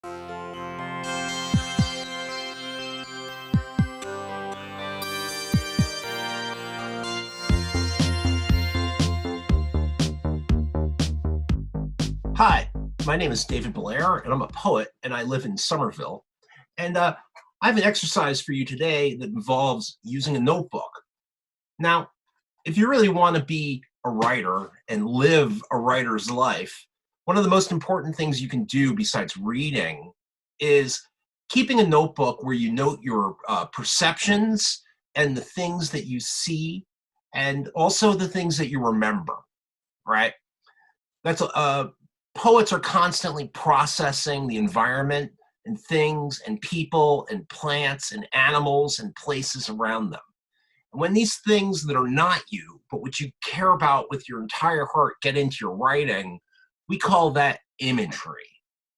Hi, my name is David Blair, and I'm a poet, and I live in Somerville. And I have an exercise for you today that involves using a notebook. Now, if you really want to be a writer and live a writer's life, one of the most important things you can do besides reading is keeping a notebook where you note your perceptions and the things that you see, and also the things that you remember, right? That's Poets are constantly processing the environment and things and people and plants and animals and places around them. And when these things that are not you, but which you care about with your entire heart, get into your writing, we call that imagery.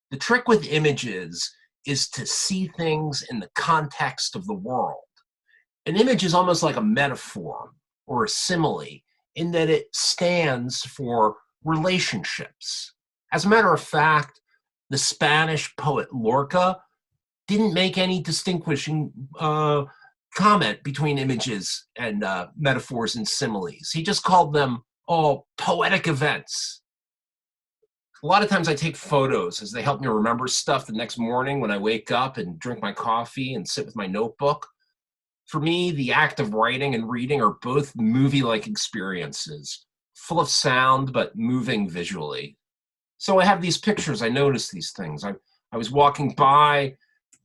The trick with images is to see things in the context of the world. An image is almost like a metaphor or a simile in that it stands for relationships. As a matter of fact, the Spanish poet Lorca didn't make any distinguishing comment between images and metaphors and similes. He just called them all poetic events. A lot of times I take photos as they help me remember stuff the next morning when I wake up and drink my coffee and sit with my notebook. For me, the act of writing and reading are both movie-like experiences, full of sound but moving visually. So I have these pictures, I noticed these things. I was walking by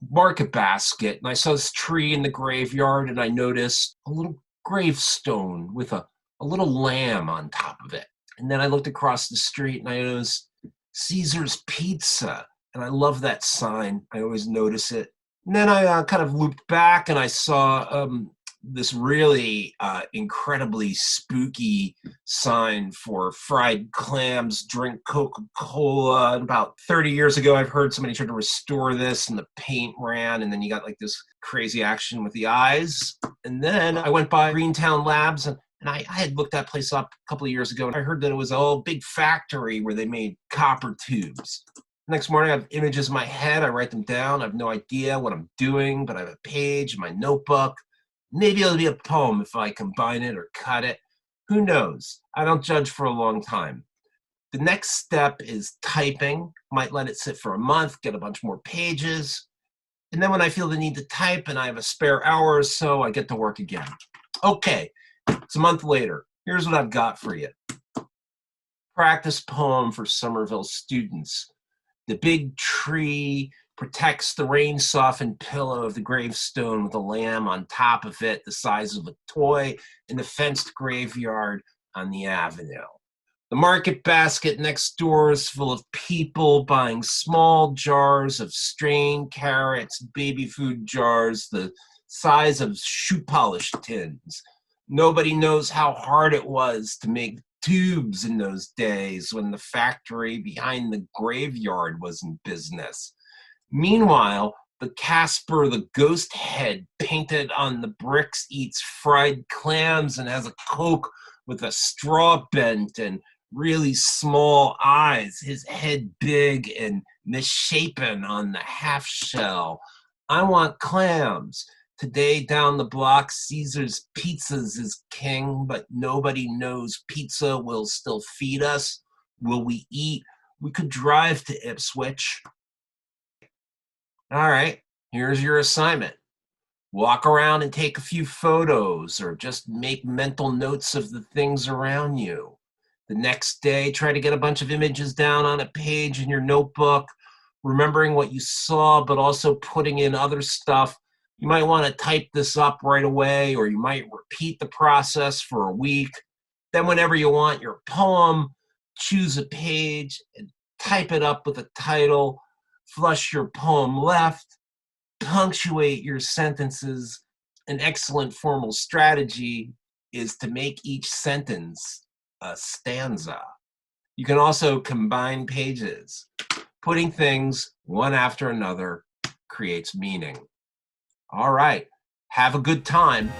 Market Basket and I saw this tree in the graveyard and I noticed a little gravestone with a little lamb on top of it. And then I looked across the street and I noticed Caesar's Pizza. And I love that sign, I always notice it. And then I kind of looped back and I saw this really incredibly spooky sign for fried clams, drink Coca-Cola. And about 30 years ago, I've heard somebody tried to restore this and the paint ran, and then you got like this crazy action with the eyes. And then I went by Greentown Labs, and I had looked that place up a couple of years ago, and I heard that it was a whole big factory where they made copper tubes. Next morning, I have images in my head. I write them down. I have no idea what I'm doing, but I have a page in my notebook. Maybe it'll be a poem if I combine it or cut it. Who knows? I don't judge for a long time. The next step is typing. Might let it sit for a month, get a bunch more pages. And then when I feel the need to type and I have a spare hour or so, I get to work again. Okay, it's a month later. Here's what I've got for you. Practice poem for Somerville students. The big tree protects the rain-softened pillow of the gravestone with a lamb on top of it, the size of a toy, in the fenced graveyard on the avenue. The Market Basket next door is full of people buying small jars of strained carrots, baby food jars the size of shoe polish tins. Nobody knows how hard it was to make tubes in those days when the factory behind the graveyard was in business. Meanwhile, the Casper the ghost head painted on the bricks eats fried clams and has a Coke with a straw bent and really small eyes, his head big and misshapen on the half shell. I want clams. Today down the block, Caesar's Pizzas is king, but nobody knows pizza will still feed us. Will we eat? We could drive to Ipswich. All right, here's your assignment. Walk around and take a few photos or just make mental notes of the things around you. The next day, try to get a bunch of images down on a page in your notebook, remembering what you saw, but also putting in other stuff. You might want to type this up right away, or you might repeat the process for a week. Then whenever you want your poem, choose a page and type it up with a title. Flush your poem left, punctuate your sentences. An excellent formal strategy is to make each sentence a stanza. You can also combine pages. Putting things one after another creates meaning. All right, have a good time.